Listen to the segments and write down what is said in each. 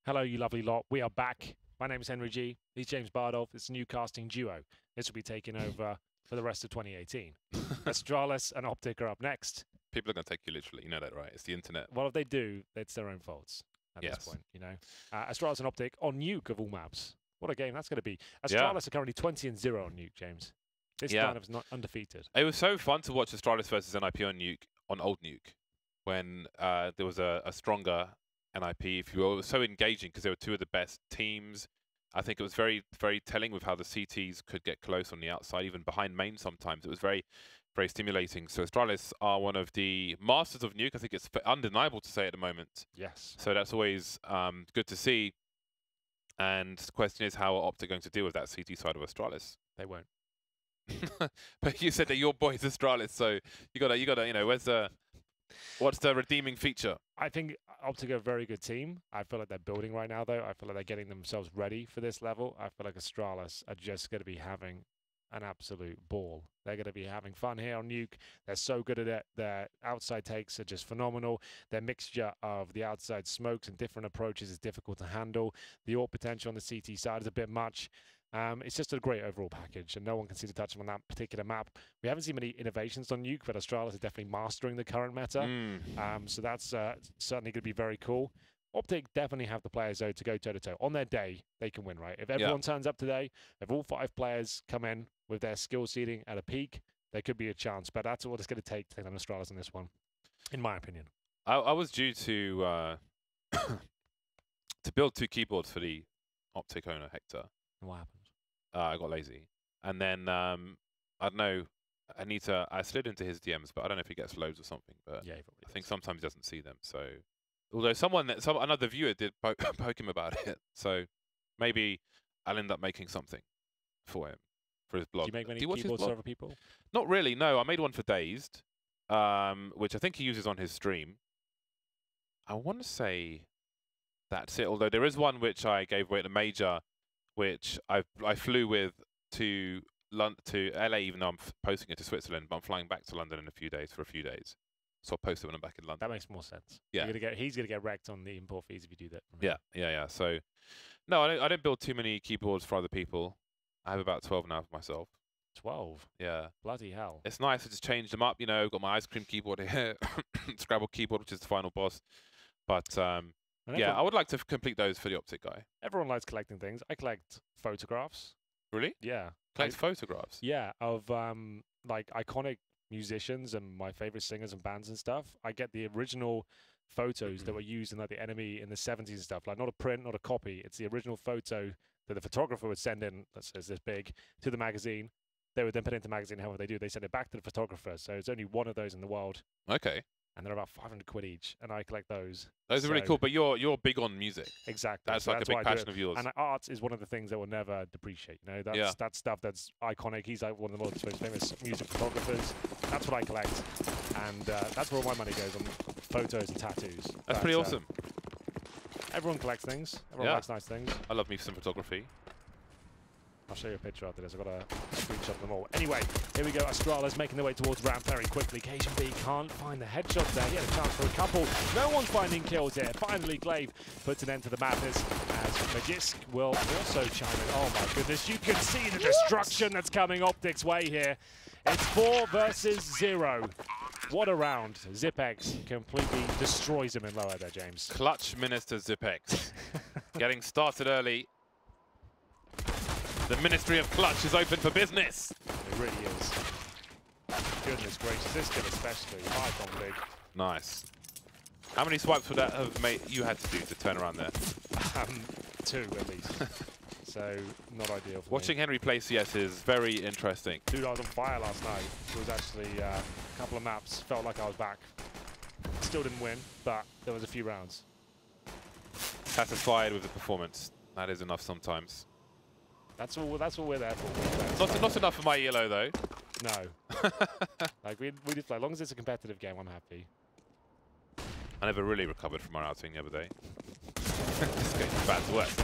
Hello, you lovely lot. We are back. My name is Henry G. He's James Bardolph. It's a new casting duo. This will be taking over for the rest of 2018. Astralis and Optic are up next. People are going to take you literally. You know that, right? It's the internet. Well, if they do, it's their own faults at this point, you know. Astralis and Optic on Nuke of all maps. What a game that's going to be. Astralis are currently 20-0 on Nuke, James. This line is not undefeated. It was so fun to watch Astralis versus NIP on Nuke, on old Nuke, when there was a stronger NIP, if you will. It was so engaging because they were two of the best teams. I think it was very, very telling with how the CTs could get close on the outside, even behind main sometimes. It was very, very stimulating. So Astralis are one of the masters of Nuke. I think it's undeniable to say at the moment. Yes. So that's always good to see. And the question is, how are Optic going to deal with that CT side of Astralis? They won't. But you said that your boy's Astralis, so you gotta, you know, what's the redeeming feature? I think Optic are a very good team. I feel like they're building right now, though. I feel like they're getting themselves ready for this level. I feel like Astralis are just going to be having an absolute ball. They're going to be having fun here on Nuke. They're so good at it. Their outside takes are just phenomenal. Their mixture of the outside smokes and different approaches is difficult to handle. The AWP potential on the CT side is a bit much. It's just a great overall package, and no one can seem to touch them on that particular map. We haven't seen many innovations on Nuke, but Astralis is definitely mastering the current meta. So that's certainly going to be very cool. Optic definitely have the players, though, to go toe-to-toe. On their day, they can win, right? If everyone turns up today, if all 5 players come in with their skill seeding at a peak, there could be a chance. But that's what it's going to take on Astralis in this one, in my opinion. I was due to to build 2 keyboards for the Optic owner, Hector. And what happened? I got lazy. And then, I don't know, I slid into his DMs, but I don't know if he gets loads or something. But yeah, I think sometimes he doesn't see them. So, although another viewer did poke him about it. So maybe I'll end up making something for him, for his blog. Do you make many keyboards for other people? Not really, no. I made one for Dazed, which I think he uses on his stream. I want to say that's it. Although there is one which I gave away at a major, which I flew with to LA, even though I'm posting it to Switzerland, but I'm flying back to London in a few days for a few days. So I'll post it when I'm back in London. That makes more sense. Yeah. He's going to get wrecked on the import fees if you do that. Yeah. So, no, I don't build too many keyboards for other people. I have about 12 now for myself. 12? Yeah. Bloody hell. It's nice to just change them up, you know. Got my ice cream keyboard here, Scrabble keyboard, which is the final boss. But, yeah, I would like to complete those for the Optic guy. Everyone likes collecting things. I collect photographs. Really? Yeah. Collect photographs? Yeah, of like iconic musicians and my favorite singers and bands and stuff. I get the original photos that were used in like the enemy in the 70s and stuff. Like not a print, not a copy. It's the original photo that the photographer would send in, that says this big, to the magazine. They would then put it into the magazine. However they do, they send it back to the photographer. So it's only one of those in the world. Okay. And they're about 500 quid each, and I collect those. Those are really cool, but you're big on music. Exactly. That's like a big passion of yours. And art is one of the things that will never depreciate. You know, that's stuff that's iconic. He's like one of the most famous music photographers. That's what I collect, and that's where all my money goes on photos and tattoos. That's pretty awesome. Everyone collects things. Everyone likes nice things. I love me some photography. I'll show you a picture after this. I've got a screenshot of them all. Anyway, here we go. Astralis making their way towards ramp very quickly. Cajun B can't find the headshots there. He had a chance for a couple. No one's finding kills here. Finally, Glaive puts an end to the madness as Magisk will also chime in. Oh my goodness, you can see the destruction that's coming Optic's way here. It's 4 versus 0. What a round. Zipex completely destroys him in lower there, James. Clutch Minister Zipex. Getting started early. The Ministry of Clutch is open for business. It really is. Goodness gracious, this kid especially. My config. Nice. How many swipes would that have made you had to do to turn around there? 2 at least. So not ideal for Watching me. Henry play CS is very interesting. Dude, I was on fire last night. It was actually a couple of maps. Felt like I was back. Still didn't win, but there was a few rounds. Satisfied with the performance. That is enough sometimes. That's all we're there for. Not enough for my yellow though. No. Like we just play. As long as it's a competitive game, I'm happy. I never really recovered from our outing the other day. It's going from bad to worse.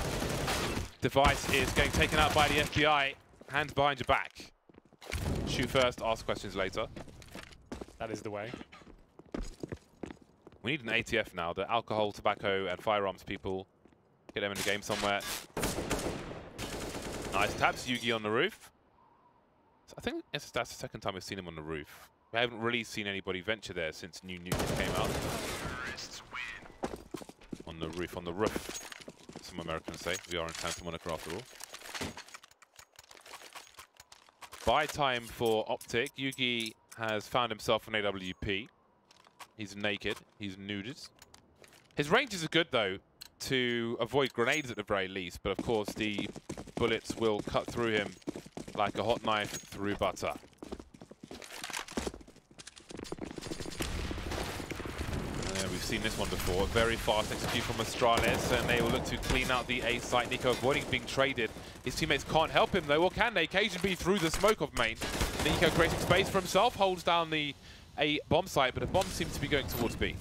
Device is getting taken out by the FBI. Hands behind your back. Shoot first, ask questions later. That is the way. We need an ATF now. The alcohol, tobacco, and firearms people Get them in the game somewhere. Nice taps, Yugi on the roof. So I think that's the second time we've seen him on the roof. We haven't really seen anybody venture there since New Nuke came out. On the roof, some Americans say. We are in Santa Monica after all. Buy time for Optic. Yugi has found himself an AWP. He's naked. He's nuded. His ranges are good, though, to avoid grenades at the very least. But, of course, the bullets will cut through him like a hot knife through butter. We've seen this one before. Very fast execute from Astralis, and they will look to clean out the A site. Nico avoiding being traded. His teammates can't help him, though. Or can they? KGB through the smoke of main. Nico creating space for himself, holds down the A bomb site, but the bomb seems to be going towards B.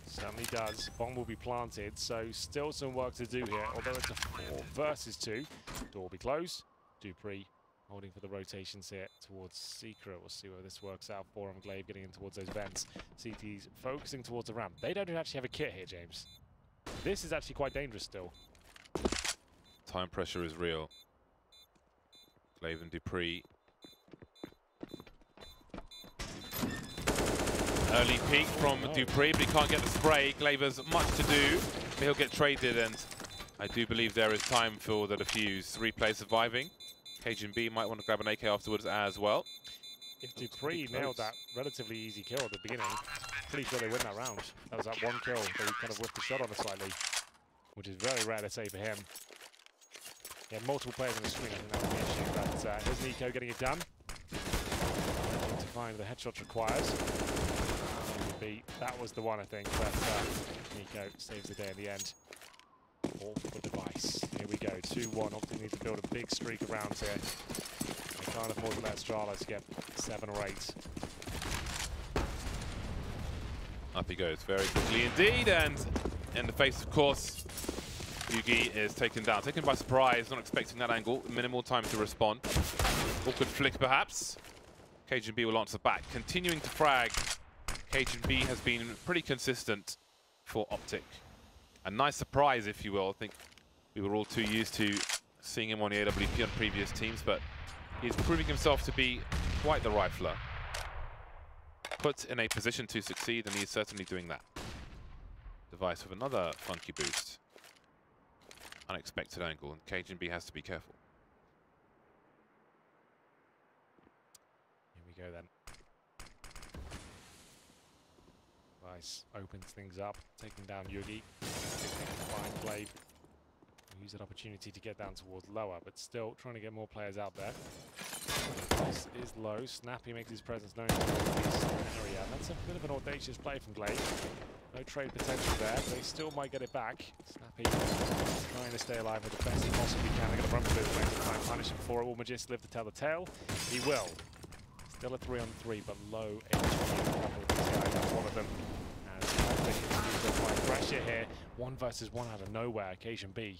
Certainly does. Bomb will be planted, so still some work to do here, although it's a 4 versus 2. Door will be closed. Dupree holding for the rotations here towards Secret. We'll see where this works out for him. Glaive getting in towards those vents. CT's focusing towards the ramp. They don't actually have a kit here, James. This is actually quite dangerous still. Time pressure is real. Glaive and Dupree. Early peek from Dupree, but he can't get the spray. Glaive has much to do, but he'll get traded, and I do believe there is time for the defuse. 3 players surviving. KGB might want to grab an AK afterwards as well. If Dupree nailed that relatively easy kill at the beginning, pretty sure they win that round. That was that one kill that he kind of whipped the shot on it slightly, which is very rare to say for him. He had multiple players on the screen, I think that was the issue, but here's Nico getting it done. To find the headshots requires. That was the one, I think, but Nico saves the day in the end. All for device. Here we go, 2-1. Optic need to build a big streak around here. They can't afford to let Astralis get 7 or 8. Up he goes very quickly indeed, and in the face, of course, Yugi is taken down. Taken by surprise, not expecting that angle. Minimal time to respond. Awkward flick, perhaps. KGB will answer back. Continuing to frag. KGB has been pretty consistent for Optic. A nice surprise, if you will. I think we were all too used to seeing him on the AWP on previous teams, but he's proving himself to be quite the rifler. Put in a position to succeed, and he's certainly doing that. Device with another funky boost. Unexpected angle, and KGB has to be careful. Here we go then. Device opens things up, taking down Yugi. Find Glaive. Use that opportunity to get down towards lower, but still trying to get more players out there. This is low. Snappy makes his presence known towards this area. That's a bit of an audacious play from Glaive. No trade potential there, but he still might get it back. Snappy trying to stay alive with the best he possibly can. They're going to run through the range to try and punish him for it. Will Magist live to tell the tale? He will. Still a 3-on-3, but low HP. That's one of them. As pressure here, 1 versus 1 out of nowhere. Occasion B,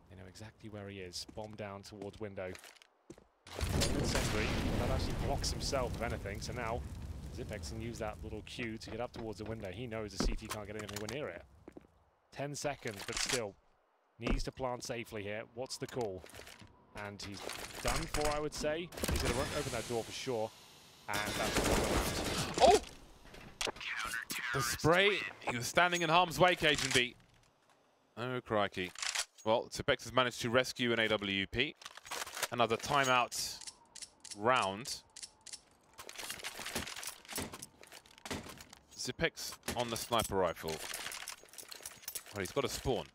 they know exactly where he is. Bomb down towards window. Sentry, that actually blocks himself, if anything. So now, Zipex can use that little Q to get up towards the window. He knows the CT can't get anywhere near it. 10 seconds, but still needs to plant safely here. What's the call? And he's done for, I would say. He's going to open that door for sure. And that's what oh! The spray, he was standing in harm's way, KGB. Oh, crikey. Well, Zipex has managed to rescue an AWP. Another timeout round. Zipex on the sniper rifle. Well, he's got a spawn.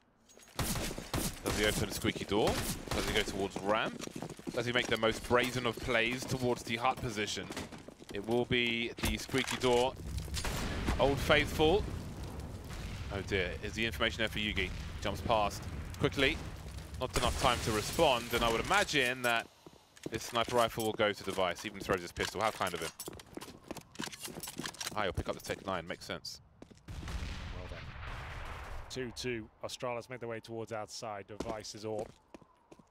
Does he open a squeaky door? Does he go towards ramp? Does he make the most brazen of plays towards the hut position? It will be the squeaky door. Old Faithful. Oh dear, is the information there for Yugi? Jumps past quickly. Not enough time to respond, and I would imagine that this sniper rifle will go to device. Even throws his pistol. How kind of him. Ah, he'll pick up the Tech 9. Makes sense. Well done. 2-2. Astralis made their way towards outside. Device's AWP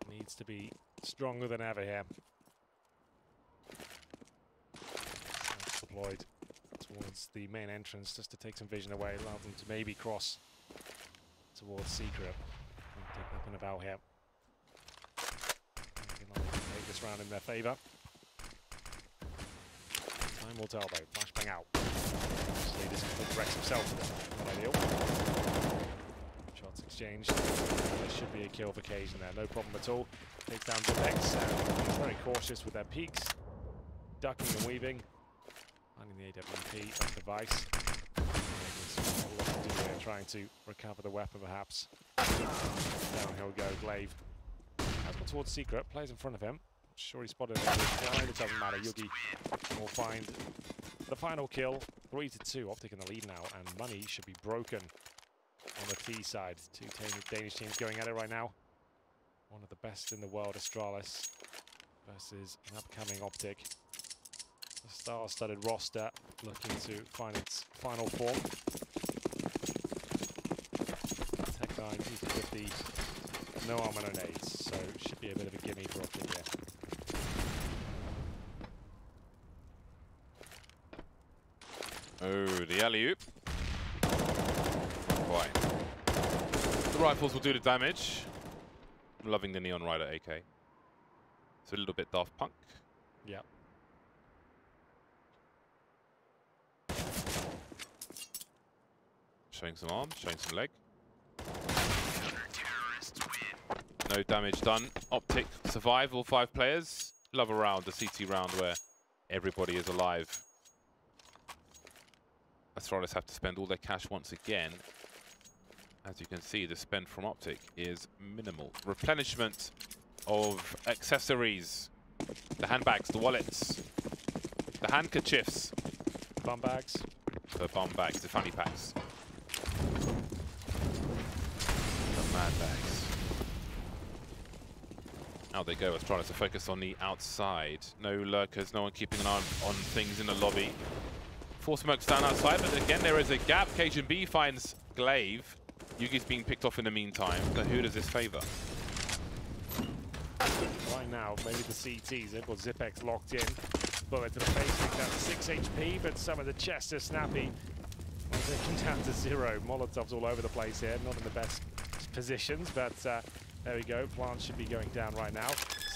needs to be stronger than ever here. Deployed towards the main entrance just to take some vision away, allow them to maybe cross towards Secret. Optic up and about here. Take this round in their favour. Time will tell though. Flashbang out. Obviously this is Rex himself. Not ideal. Shots exchanged. There should be a kill for Cajun there. No problem at all. Takes down Zepex. He's very cautious with their peaks. Ducking and weaving. Finding the AWP of device. Trying to recover the weapon perhaps. Down he'll go. Glaive has gone towards Secret. Plays in front of him. Sure he spotted him. It doesn't matter. Yugi will find the final kill. 3-2. Optic in the lead now, and money should be broken on the T side. Two Danish teams going at it right now. One of the best in the world, Astralis, versus an upcoming Optic. The star-studded roster looking to find its final form. Tech 9, 50, no armor, no nades, so should be a bit of a gimme for Optic here. Oh, the alley-oop. Quite. The rifles will do the damage. I'm loving the Neon Rider AK. It's a little bit Daft Punk. Yeah. Showing some arm, showing some leg. No damage done. Optic survive, all 5 players. Love a round, the CT round where everybody is alive. Astralis have to spend all their cash once again. As you can see, the spend from Optic is minimal. Replenishment of accessories. The handbags, the wallets, the handkerchiefs. Bum bags. The bum bags, the fanny packs. The mad bags. Out they go, Astralis to focus on the outside. No lurkers, no one keeping an eye on things in the lobby. 4 smokes down outside, but again there is a gap. Cajun B finds Glaive. Yugi's being picked off in the meantime. So who does this favour? Right now, maybe the CTs. They've got Zipex locked in. Bullet to the face, taken down to 6 HP, but some of the chest are snappy. Taken down to 0. Molotovs all over the place here. Not in the best positions, but there we go. Plant should be going down right now.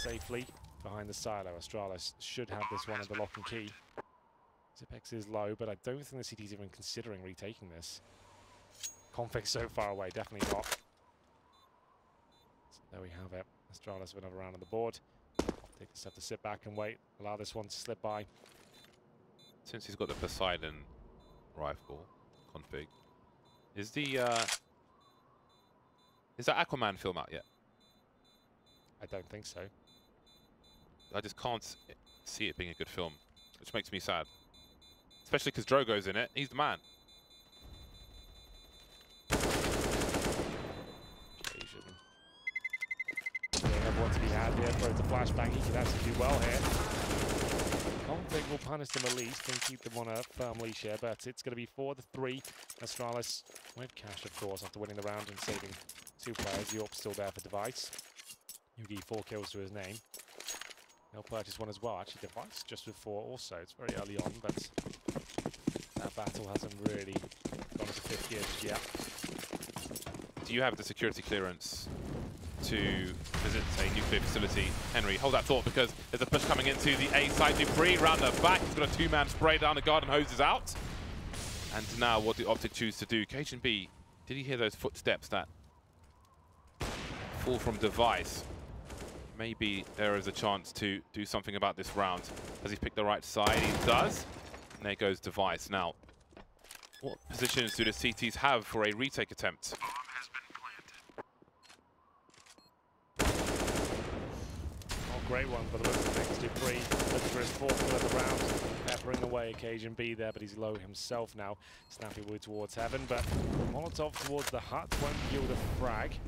Safely behind the silo. Astralis should have this one at the lock and key. Zipex is low, but I don't think the CT's even considering retaking this. Config so far away, definitely not. So there we have it. Astralis with another round on the board. They just have to sit back and wait, allow this one to slip by. Since he's got the Poseidon rifle config, is that Aquaman film out yet? I don't think so. I just can't see it being a good film, which makes me sad. Especially because Drogo's in it. He's the man. Occasion. They have what to be had here. Throws a flashbang. He can actually do well here. Config will punish them at least and keep them on a firm leash here, but it's going to be 4-3. Astralis with cash, of course, after winning the round and saving 2 players. The AWP's still there for Device. Yugi 4 kills to his name. They'll purchase one as well. Actually, Device just with 4 also. It's very early on, but that battle hasn't really gone into 5th gear just yet. Do you have the security clearance to visit a nuclear facility? Henry, hold that thought because there's a push coming into the A side. Dupree round the back. He's got a 2-man spray down. The garden hose is out. And now what do Optic choose to do? Cajun B, did he hear those footsteps that fall from Device? Maybe there is a chance to do something about this round. Has he picked the right side? He does. And there goes Device. Now, what positions do the CTs have for a retake attempt? Great one for the looks of things. Dupree looking for his 4th kill of the round. Peppering away Occasion B there, but he's low himself now. Snappy Wood towards heaven, but Molotov towards the hut won't yield a frag.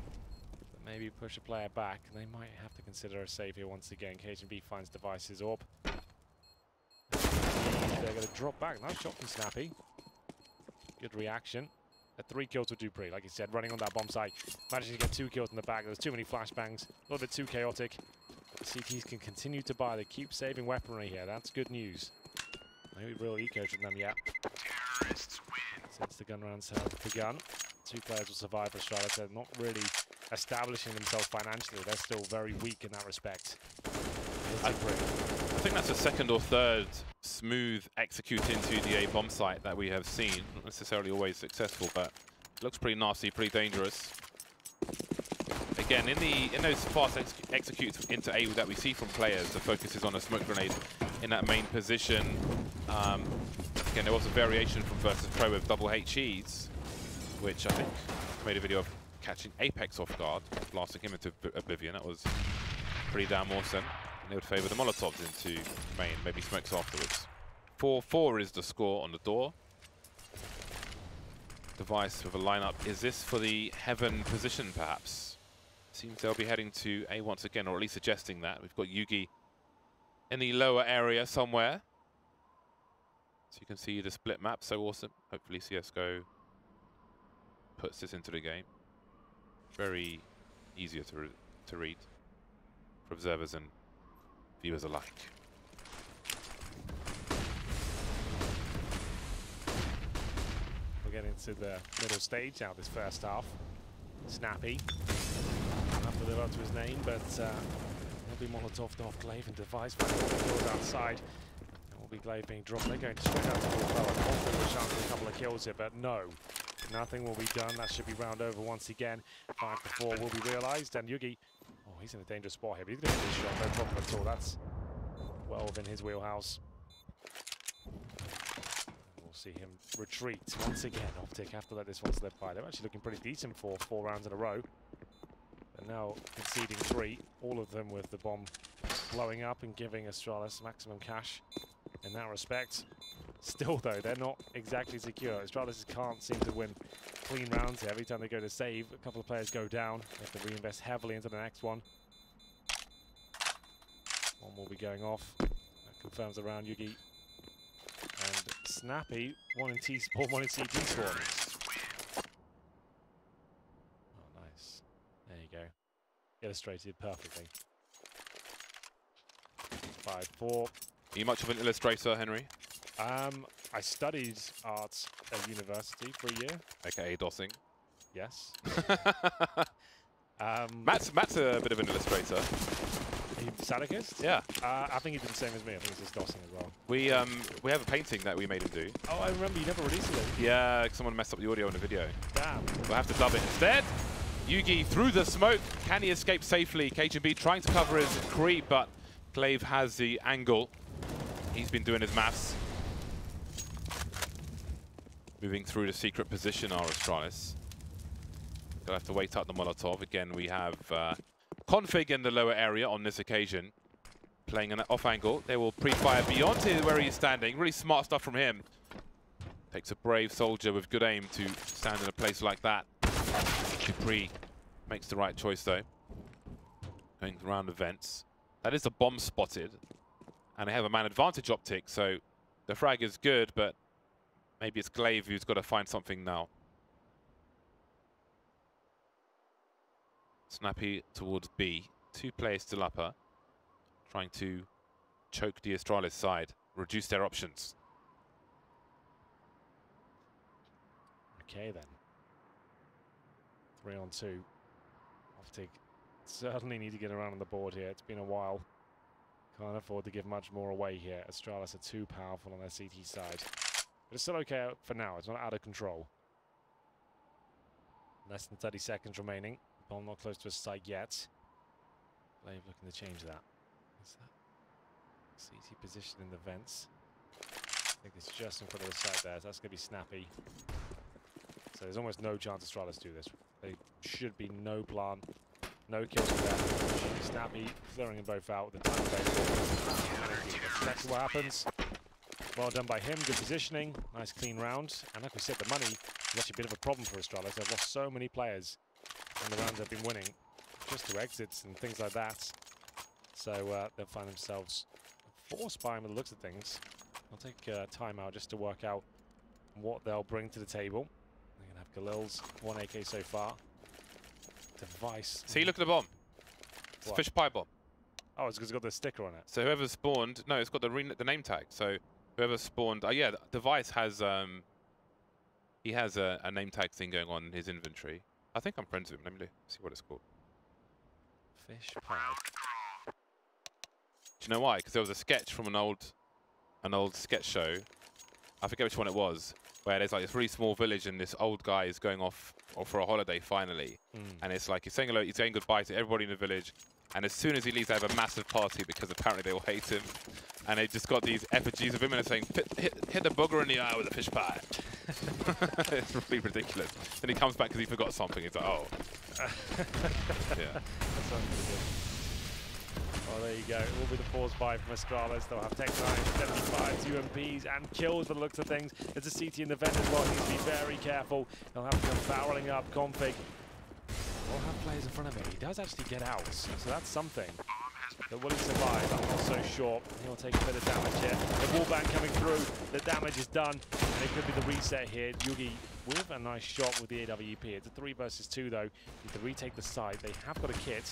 But maybe push a player back. They might have to consider a save here once again. Occasion B finds Device's AWP. They're going to drop back. Nice shot from Snappy. Good reaction. A 3 kills to Dupree, like he said, running on that bomb site. Managing to get 2 kills in the back. There's too many flashbangs. A little bit too chaotic. The CTs can continue to buy. They keep saving weaponry here. That's good news. No real eco from them yet. Since the gun rounds have begun. 2 players will survive for Astralis. They're not really establishing themselves financially. They're still very weak in that respect. I think that's the second or third smooth execute into the A bomb site that we have seen. Not necessarily always successful, but it looks pretty nasty, pretty dangerous. Again, in those fast executes into A that we see from players, the focus is on a smoke grenade in that main position. Again, there was a variation from Versus Pro with double HEs, which I think made a video of catching Apex off guard, blasting him into oblivion. That was pretty damn awesome. And they would favour the Molotovs into main, maybe smokes afterwards. 4-4 is the score on the door. Device with a lineup. Is this for the Heaven position, perhaps? Seems they'll be heading to A once again, or at least suggesting that. We've got Yugi in the lower area somewhere. So you can see the split map, so awesome. Hopefully CSGO puts this into the game. Very easier to read for observers and viewers alike. We're getting into the middle stage now this first half. Snappy. I'll have to live up to his name, but he'll be Molotoved off Glaive and Device. Kills outside. And will be Glaive being dropped. They're going straight out to the lower. Hopefully with a chance of a couple of kills here, but no. Nothing will be done. That should be round over once again. 5-4 will be realised. And Yugi, oh, he's in a dangerous spot here, but he's going to hit this shot. No problem at all. That's well within his wheelhouse. We'll see him retreat once again. Optic have to let this one slip by. They're actually looking pretty decent for 4 rounds in a row. But now conceding 3, all of them with the bomb blowing up and giving Astralis maximum cash in that respect. Still, though, they're not exactly secure. Astralis can't seem to win clean rounds here. Every time they go to save, a couple of players go down. They have to reinvest heavily into the next one. One will be going off. That confirms around Yugi. And Snappy, one in T spawn, one in CT spawn. Oh, nice. There you go. Illustrated perfectly. 5-4. Are you much of an illustrator, Henry? I studied art at university for a year. AKA DOSing. Yes. Matt's a bit of an illustrator. Sadicist? Yeah. I think he did the same as me. I think he's just DOSing as well. We have a painting that we made him do. Oh, I remember you never released it. Yeah, someone messed up the audio in the video. Damn. We'll have to dub it instead. Yugi through the smoke. Can he escape safely? KGB trying to cover his creep, but Glaive has the angle. He's been doing his maths. Moving through the secret position are Astralis. They'll have to wait out the Molotov. Again, we have Config in the lower area on this occasion. Playing an off angle. They will pre-fire beyond where he's standing. Really smart stuff from him. Takes a brave soldier with good aim to stand in a place like that. Dupree makes the right choice though. Going around the vents. That is a bomb spotted. And they have a man advantage Optic, so the frag is good, but maybe it's Glaive who's got to find something now. Snappy towards B. 2 players still upper. Trying to choke the Astralis side. Reduce their options. Okay then. 3 on 2. Optic certainly need to get around on the board here. It's been a while. Can't afford to give much more away here. Astralis are too powerful on their CT side. But it's still okay for now. It's not out of control. Less than 30 seconds remaining. Bomb not close to a site yet. Glaive looking to change that. What's that? CT position in the vents. I think it's just in front of the site there. So that's going to be Snappy. So there's almost no chance Astralis do this. They should be no plan. No kills for that. Snappy throwing them both out with the time available. Exactly what happens. Well done by him. Good positioning. Nice clean round. And like we said, the money is actually a bit of a problem for Astralis. They've lost so many players in the rounds they've been winning, just to exits and things like that. So they'll find themselves forced by him with the looks of things. I'll take time out just to work out what they'll bring to the table. They're going to have Galil's 1 AK so far. Device. See, look at the bomb. It's a fish pie bomb. Oh, it's because it's got the sticker on it. So whoever spawned, no, it's got the name tag. So whoever spawned, yeah, the Device has He has a name tag thing going on in his inventory. I think I'm friends with him. Let me see what it's called. Fish pie. Do you know why? Because there was a sketch from an old sketch show. I forget which one it was, where there's like this really small village and this old guy is going off for a holiday finally. And it's like he's saying hello, he's saying goodbye to everybody in the village. And as soon as he leaves, they have a massive party because apparently they all hate him. And they just got these effigies of him and they're saying, hit the booger in the eye with a fish pie. It's really ridiculous. Then he comes back because he forgot something. He's like, oh. Yeah. That sounds pretty good. Well, there you go. It will be the force buy from Astralis. They'll have Tech 9, 75, UMPs, and kills by the looks of things. There's a CT in the vent as well. He needs to be very careful. He'll have to come barreling up. Config will have players in front of him. He does actually get out, so that's something. But will he survive? I'm not so sure. He'll take a bit of damage here. The wallbang coming through. The damage is done. And it could be the reset here. Yugi with a nice shot with the AWP. It's a 3 versus 2 though. Need to retake the side. They have got a kit.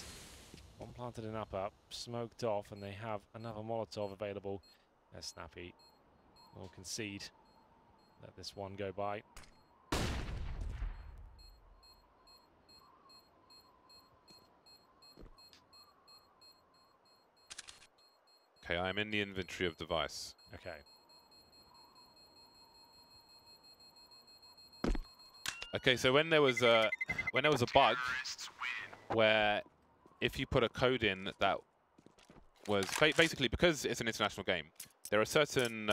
One planted in upper, smoked off, and they have another Molotov available. As Snappy will concede. Let this one go by. Okay, I'm in the inventory of device. Okay. Okay, so when there was a bug where if you put a code in that was basically, because it's an international game, there are certain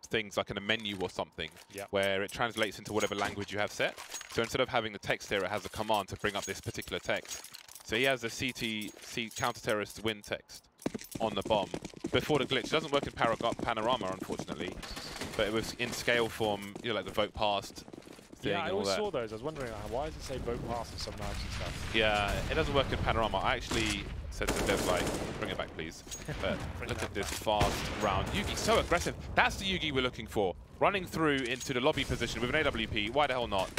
things like in a menu or something where it translates into whatever language you have set. So instead of having the text there, it has a command to bring up this particular text. So he has a CT counter-terrorist win text on the bomb before the glitch. It doesn't work in Panorama, unfortunately, but it was in scale form, you know, like the vote passed thing. Yeah, I and all always that. saw those. I was wondering, why does it say vote pass on some knives and stuff? Yeah, it doesn't work in Panorama. I actually said to the devs, like, bring it back, please. But look at this fast round. Yugi, so aggressive. That's the Yugi we're looking for. Running through into the lobby position with an AWP. Why the hell not?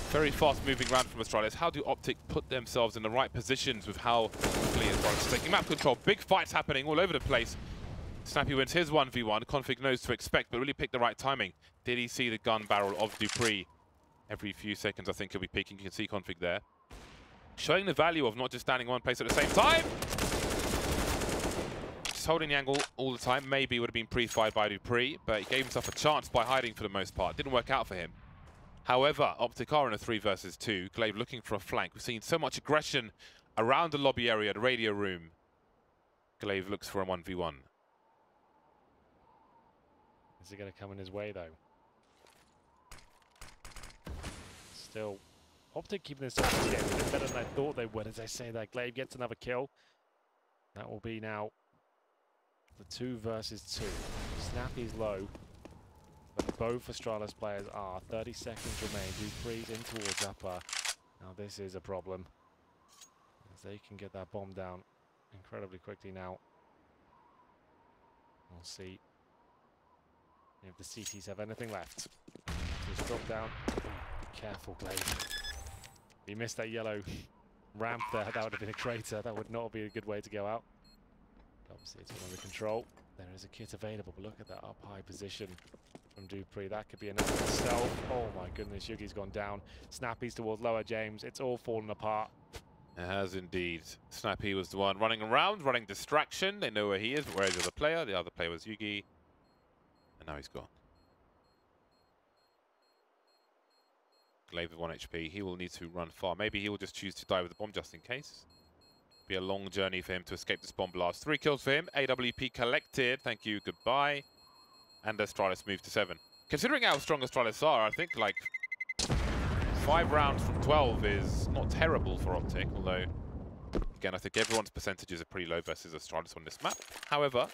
Very fast moving round from Astralis. How do Optic put themselves in the right positions with how quickly Astralis is taking map control? Big fights happening all over the place. Snappy wins his 1v1. Config knows to expect, but really picked the right timing. Did he see the gun barrel of Dupree? Every few seconds, I think he'll be peeking. You can see Config there. Showing the value of not just standing in one place at the same time. Just holding the angle all the time. Maybe would have been pre-fired by Dupree, but he gave himself a chance by hiding for the most part. Didn't work out for him. However, Optic are in a 3 versus 2. Glaive looking for a flank. We've seen so much aggression around the lobby area, the radio room. Glaive looks for a 1v1. Is it going to come in his way, though? Still, Optic keeping this up this game a bit better than I thought they would. As I say that, Glaive gets another kill. That will be now the 2 versus 2. Snappy's low. But both Astralis players are. 30 seconds remain. Dupree's in towards upper. Now this is a problem, as they can get that bomb down incredibly quickly now. We'll see if the CTs have anything left. Just drop down. Be careful, Glaive. If you missed that yellow ramp there, that would have been a crater. That would not be a good way to go out. But obviously it's all under control. There is a kit available, but look at that up high position from Dupree. That could be enough in itself. Oh my goodness, Yugi's gone down. Snappy's towards lower, James. It's all fallen apart. It has indeed. Snappy was the one running around, running distraction. They know where he is, but where is the other player? The other player was Yugi. And now he's gone. Glaive with 1 HP. He will need to run far. Maybe he will just choose to die with the bomb just in case. Be a long journey for him to escape this bomb blast. 3 kills for him. AWP collected. Thank you. Goodbye. And Astralis moved to 7. Considering how strong Astralis are, I think like 5 rounds from 12 is not terrible for Optic. Although, again, I think everyone's percentages are pretty low versus Astralis on this map. However,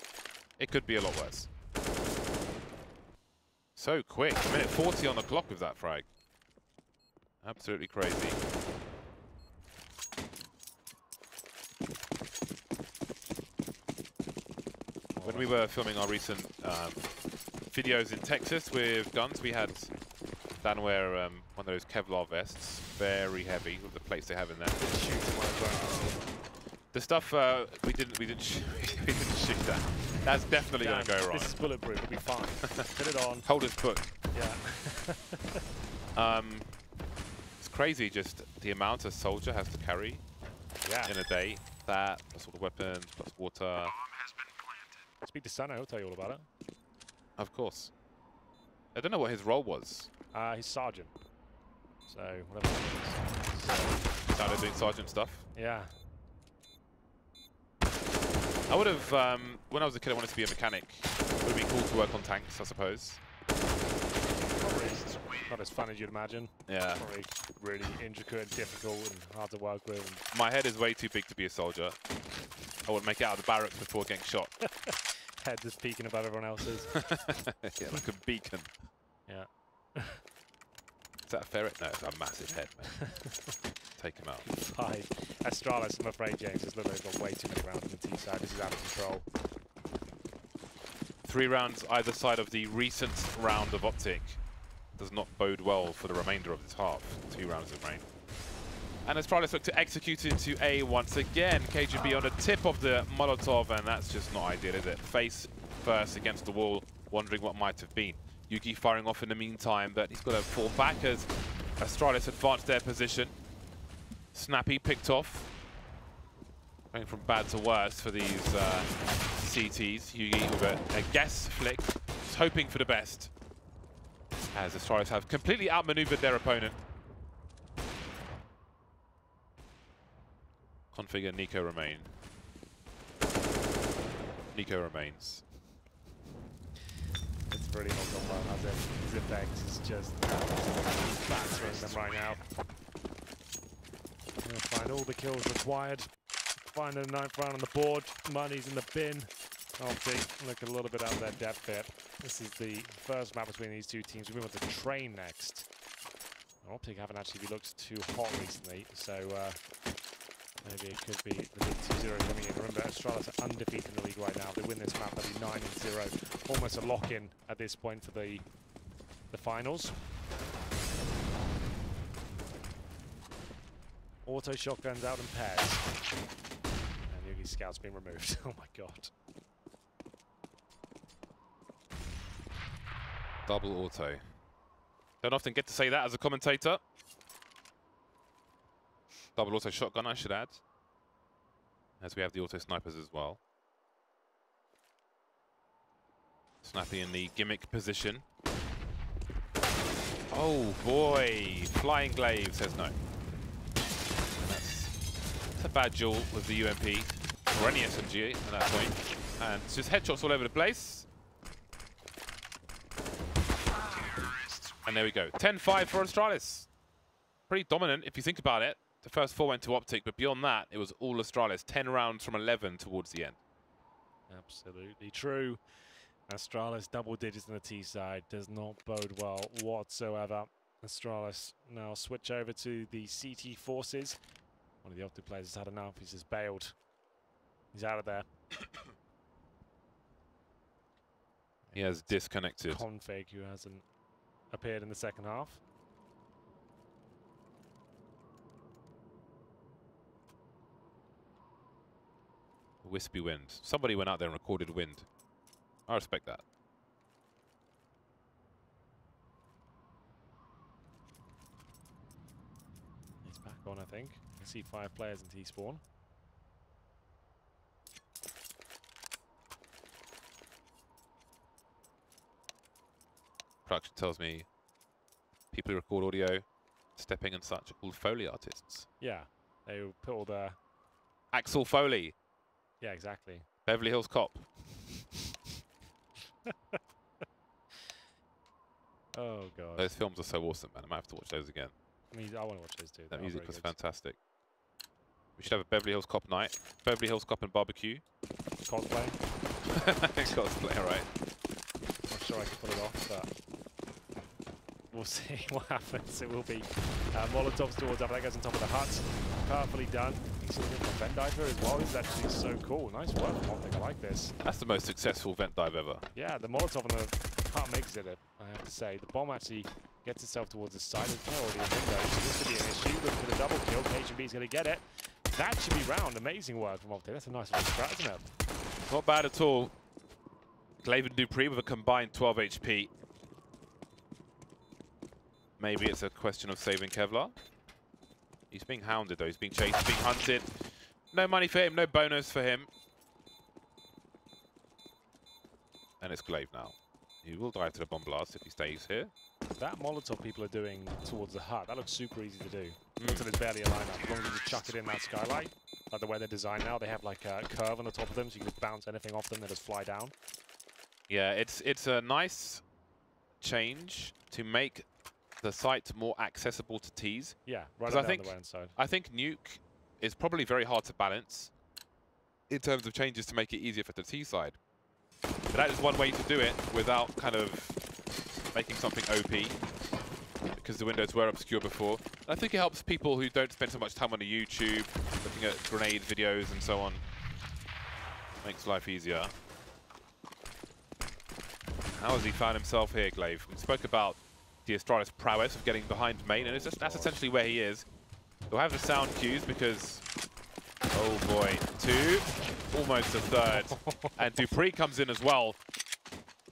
it could be a lot worse. So quick. A minute 40 on the clock with that frag. Absolutely crazy. When we were filming our recent videos in Texas with guns, we had Dan wear one of those Kevlar vests, very heavy with the plates they have in there. The stuff we didn't shoot that. That's definitely going to go wrong. This is bulletproof. It'll be fine. Put it on. Hold his foot. Yeah. It's crazy just the amount a soldier has to carry in a day. That, plus all the weapons, plus water. Speak to Sano, he'll tell you all about it. Of course. I don't know what his role was. He's sergeant. So, whatever that is. Started doing sergeant stuff. Yeah. I would have, when I was a kid, I wanted to be a mechanic. It would be cool to work on tanks, I suppose. Probably not as fun as you'd imagine. Yeah. Probably really intricate and difficult and hard to work with. My head is way too big to be a soldier. I would make it out of the barracks before getting shot. Head just peeking above everyone else's. Yeah, like a beacon. Yeah. Is that a ferret? No, it's a massive head, man. Take him out. 5. Astralis, I'm afraid, James, has literally got way too many rounds on the T side. This is out of control. 3 rounds either side of the recent round of Optic does not bode well for the remainder of this half. 2 rounds of rain. And Astralis look to execute into A once again. KGB on the tip of the Molotov, and that's just not ideal, is it? Face first against the wall, wondering what might have been. Yugi firing off in the meantime, but he's got to fall back as Astralis advanced their position. Snappy picked off. Going from bad to worse for these CTs. Yugi with a guess flick, just hoping for the best. As Astralis have completely outmaneuvered their opponent. Configure Nico remain. Nico remains. It's really not gone well, has it? Zipex is just battering them right now. He'll find all the kills required. Find a 9th round on the board. Money's in the bin. Optic look a little bit out of their depth here. This is the first map between these two teams. We move on to Train next. Optic haven't actually looked too hot recently, so maybe it could be the big 2-0 coming in. Remember, Astralis are undefeated in the league right now. If they win this map, they'll be 9-0. Almost a lock-in at this point for the finals. Auto shotguns out in pairs. And Yugi's scout's been removed. Oh my god. Double auto. Don't often get to say that as a commentator. Double auto shotgun, I should add. As we have the auto snipers as well. Snappy in the gimmick position. Oh boy, Flying Glaive says no. That's a bad duel with the UMP, or any SMG at that point. And it's just headshots all over the place. And there we go, 10-5 for Astralis. Pretty dominant if you think about it. The first 4 went to Optic, but beyond that, it was all Astralis. 10 rounds from 11 towards the end. Absolutely true. Astralis double digits on the T side does not bode well whatsoever. Astralis now switch over to the CT forces. One of the Optic players has had enough. He's just bailed. He's out of there. He has disconnected. Config, who hasn't appeared in the second half. Wispy wind. Somebody went out there and recorded wind. I respect that. He's back on, I think. I see 5 players in T-spawn. Production tells me people who record audio, stepping and such are called Foley artists. Yeah, they will put all the... Axel Foley. Yeah, exactly. Beverly Hills Cop. Oh, God. Those films are so awesome, man. I might have to watch those again. I mean, I want to watch those too. That music was fantastic. We should have a Beverly Hills Cop night. Beverly Hills Cop and barbecue. Cosplay. Cosplay, right. Not sure I can pull it off, but we'll see what happens. It will be Molotovs towards up. That goes on top of the hut. Powerfully done. He's a vent diver as well. This is actually so cool. Nice work from Optic. I like this. That's the most successful vent dive ever. Yeah, the Molotov on the hut makes it, I have to say. The bomb actually gets itself towards the side. There's already a window, so this could be an issue. Looking for the double kill. KGB is going to get it. That should be round. Amazing work from Optic. That's a nice little strat, isn't it? Not bad at all. Glaive and Dupree with a combined 12 HP. Maybe it's a question of saving Kevlar. He's being hounded though, he's being chased, he's being hunted. No money for him, no bonus for him. And it's Glaive now. He will die to the bomb blast if he stays here. That Molotov people are doing towards the hut, that looks super easy to do. Until it's barely a lineup. As long as you just chuck it in that skylight, like the way they're designed now, they have like a curve on the top of them, so you can bounce anything off them, they just fly down. Yeah, it's a nice change to make the site more accessible to Ts. Yeah, right on down the right side. I think Nuke is probably very hard to balance in terms of changes to make it easier for the T side. But that is one way to do it without kind of making something OP, because the windows were obscure before. I think it helps people who don't spend so much time on the YouTube, looking at grenade videos and so on. Makes life easier. How has he found himself here, Glaive? We spoke about the Astralis prowess of getting behind main, and that's essentially where he is. He'll have the sound cues because, oh boy, 2, almost a third. And Dupree comes in as well.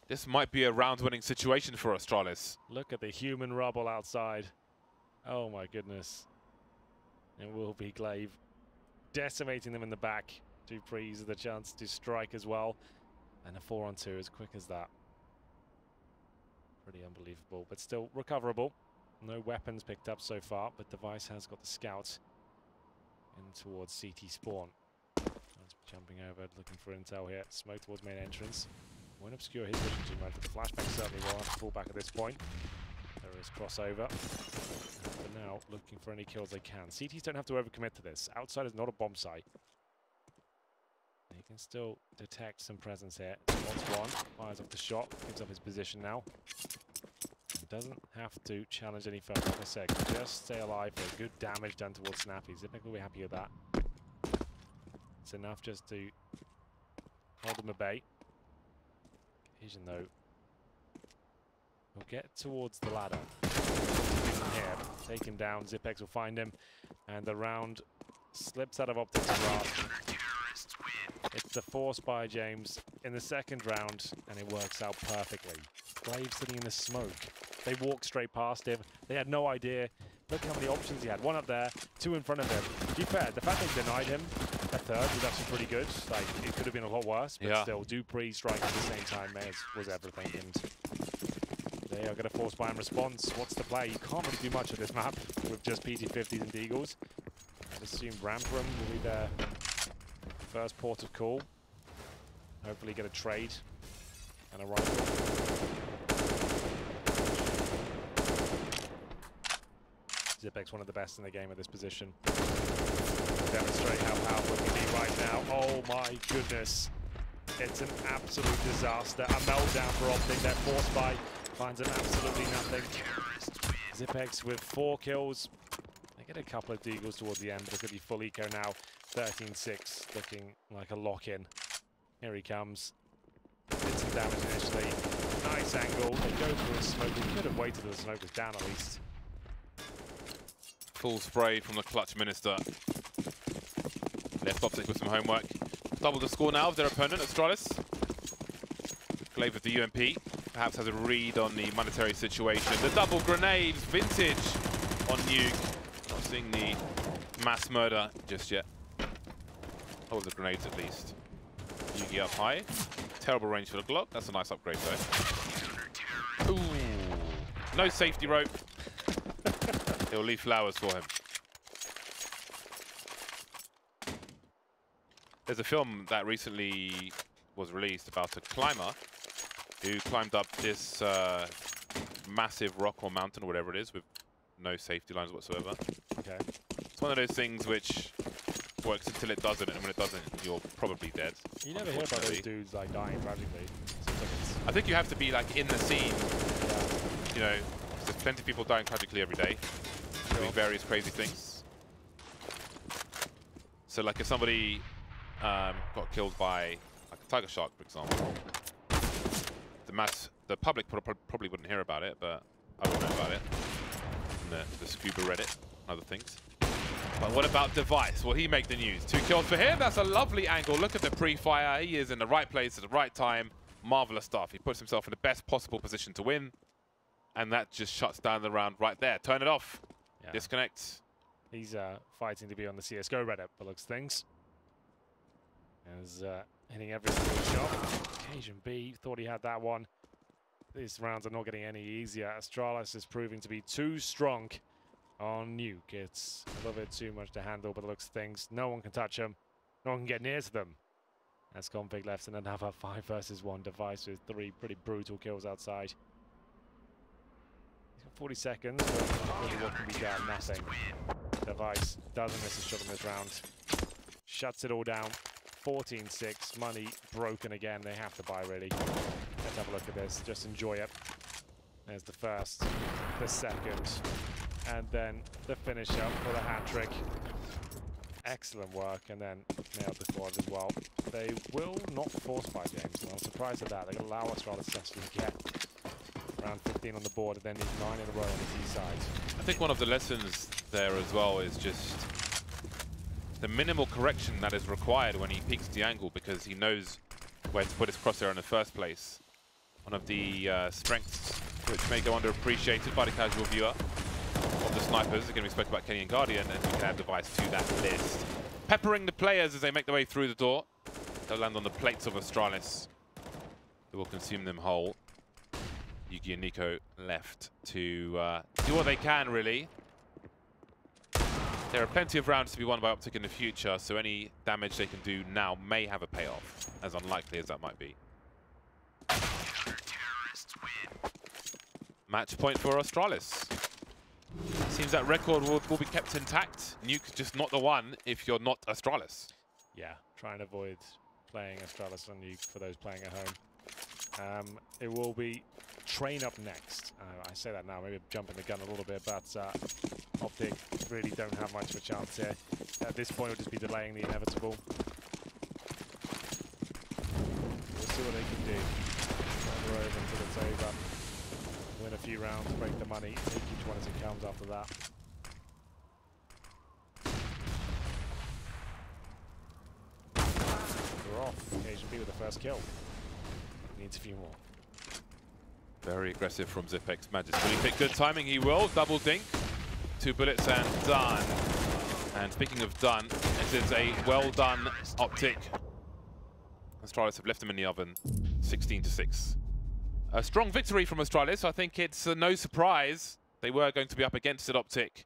This might be a round-winning situation for Astralis. Look at the human rubble outside. Oh my goodness. It will be Glaive decimating them in the back. Dupree's the chance to strike as well. And a 4-on-2 as quick as that. Pretty unbelievable, but still recoverable. No weapons picked up so far, but Device has got the scouts in towards CT spawn. Jumping over, looking for intel here. Smoke towards main entrance. Won't obscure his vision too much, but the flashback certainly will have to fall back at this point. There is crossover. But now, looking for any kills they can. CTs don't have to overcommit to this. Outside is not a bomb site. He can still detect some presence here. Spots one, fires off the shot, gives up his position now. He doesn't have to challenge any further, like I said. Just stay alive for good damage done towards Snappy. Zipek will be happy with that. It's enough just to hold him at bay. Vision though. He'll get towards the ladder. Here, take him down. Zipex will find him, and the round slips out of Optic's grasp. It's the force by James in the second round, and it works out perfectly. Glaive sitting in the smoke. They walked straight past him. They had no idea. Look how many options he had. One up there, 2 in front of him. To be fair, the fact they denied him a third was actually pretty good. Like, it could have been a lot worse, but still, Dupree striking at the same time was everything. And they are going to force by in response. What's the play? You can't really do much of this map with just PT-50s and Deagles. I'd assume Rampram will be their first port of call. Hopefully get a trade and a rifle. Zipek's one of the best in the game at this position. Demonstrate how powerful it can be right now. Oh my goodness. It's an absolute disaster. A meltdown for Optic. Their force by finds him absolutely nothing. Zipex with 4 kills. They get a couple of Deagles towards the end. Look at the full eco now. 13-6, looking like a lock-in. Here he comes. Did some damage initially. Nice angle. They go through a smoke. We could have waited till the smoke was down at least. Full spray from the clutch minister. Left Optic with some homework. Double the score now of their opponent, Astralis. Glaive with the UMP. Perhaps has a read on the monetary situation. The double grenades, vintage on Nuke. Not seeing the mass murder just yet. Oh, the grenades at least. Yugi up high. Terrible range for the Glock. That's a nice upgrade though. Ooh. No safety rope. He'll leave flowers for him. There's a film that recently was released about a climber who climbed up this massive rock or mountain or whatever it is with no safety lines whatsoever. Okay. It's one of those things which works until it doesn't, and when it doesn't, you're probably dead. You never hear about those dudes like dying tragically. I think you have to be like in the scene. Yeah. You know, there's plenty of people dying tragically every day, doing various crazy things. So like if somebody got killed by like a tiger shark, for example, the public probably wouldn't hear about it, but I would know about it. And the scuba Reddit, other things. But what about Device? Will he make the news? 2 kills for him. That's a lovely angle. Look at the pre-fire. He is in the right place at the right time. marvelous stuff. He puts himself in the best possible position to win, and that just shuts down the round right there. Turn it off. Yeah. Disconnect. He's fighting to be on the CSGO Reddit, but looks things. As hitting every single shot. Asian B thought he had that one. These rounds are not getting any easier. Astralis is proving to be too strong on Nuke. It's a little bit too much to handle, but it looks things. No one can touch him. No one can get near to them. As Config left in another 5 versus 1 device with 3 pretty brutal kills outside. He's got 40 seconds, but really what can be done? Nothing. Device doesn't miss a shot in this round. Shuts it all down. 14-6. Money broken again. They have to buy, really. Let's have a look at this. Just enjoy it. There's the first, the second, and then the finish up for the hat-trick. Excellent work, and then nailed the quad as well. They will not force fight games, and I'm surprised at that. They're going to allow us rather successfully to get around 15 on the board, and then need 9 in a row on the T side. I think one of the lessons there as well is just the minimal correction that is required when he peaks the angle, because he knows where to put his crosshair in the first place. One of the strengths which may go underappreciated by the casual viewer of the snipers. Again, we spoke about Kenny and Guardian, and we can add Device to that list. Peppering the players as they make their way through the door. They'll land on the plates of Astralis, who will consume them whole. Yugi and Nico left to do what they can, really. There are plenty of rounds to be won by Optic in the future, so any damage they can do now may have a payoff, as unlikely as that might be. Match point for Astralis. Seems that record will be kept intact. Nuke just not the one if you're not Astralis. Yeah, try and avoid playing Astralis on Nuke for those playing at home. It will be Train up next. I say that now, maybe I'm jumping the gun a little bit, but Optic really don't have much of a chance here. At this point, it'll just be delaying the inevitable. We'll see what they can do. Over until it's over. Win a few rounds, break the money, take each one as it comes after that. We're off. Asian B with the first kill. Needs a few more. Very aggressive from Zipex Majesty. Will he pick good timing? He will. Double dink. 2 bullets and done. And speaking of done, this is a well done Optic. Astralis have left him in the oven. 16-6. A strong victory from Astralis. I think it's no surprise they were going to be up against it, Optic.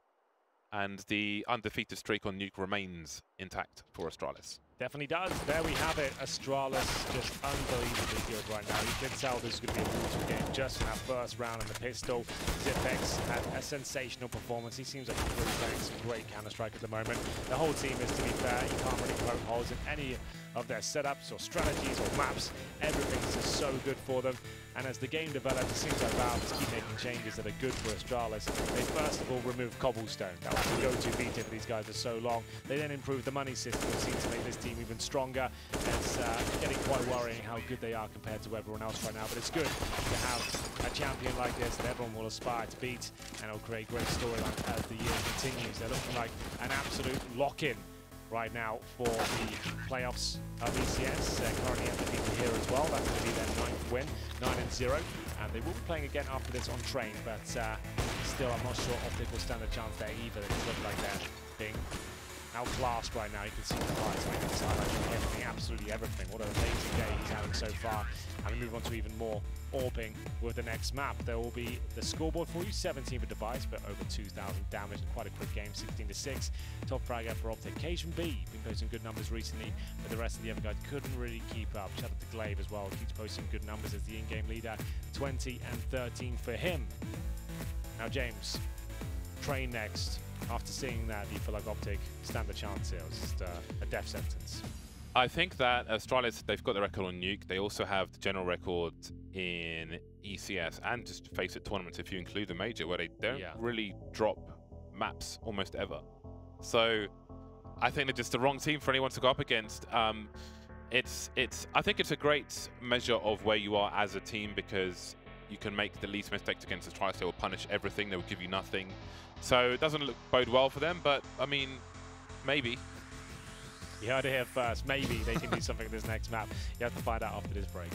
And the undefeated streak on Nuke remains intact for Astralis. Definitely does. There we have it. Astralis just unbelievably good right now. You can tell this is going to be a brutal game just in that first round in the pistol. Zipex had a sensational performance. He seems like he's really playing some great Counter-Strike at the moment. The whole team is, to be fair, you can't really poke holes in any of their setups or strategies or maps. Everything's just so good for them. And as the game develops, it seems like Valve just keep making changes that are good for Astralis. They first of all removed Cobblestone. That was the go-to beta for these guys for so long. They then improved the money system, which seems to make this team even stronger. It's getting quite worrying how good they are compared to everyone else right now. But it's good to have a champion like this that everyone will aspire to beat, and it'll create great storylines as the year continues. They're looking like an absolute lock-in right now for the playoffs of ECS. Currently undefeated here as well. That's going to be their 9th win, 9-0. And they will be playing again after this on Train, but still I'm not sure Optic will stand a chance there either. They just look like they're being outclassed right now. You can see the highlights, like this highlighting everything, absolutely everything. What an amazing day he's having so far. And we move on to even more orbing with the next map. There will be the scoreboard for you, 17 for Device, but over 2,000 damage and quite a quick game, 16-6. Top fragger for Optic. Asian B been posting good numbers recently, but the rest of the other guys couldn't really keep up. Shout out to Glaive as well, keeps posting good numbers as the in-game leader, 20 and 13 for him. Now James, Train next. After seeing that, do you feel like Optic stand a chance here? It's just a death sentence. I think that Astralis, they've got the record on Nuke. They also have the general record in ECS and just FACEIT tournaments if you include the major, where they don't really drop maps almost ever. So I think they're just the wrong team for anyone to go up against. I think it's a great measure of where you are as a team, because you can make the least mistakes against Astralis. They will punish everything. They will give you nothing. So it doesn't bode well for them, but I mean, maybe. You heard it here first. Maybe they can do something in this next map. You have to find out after this break.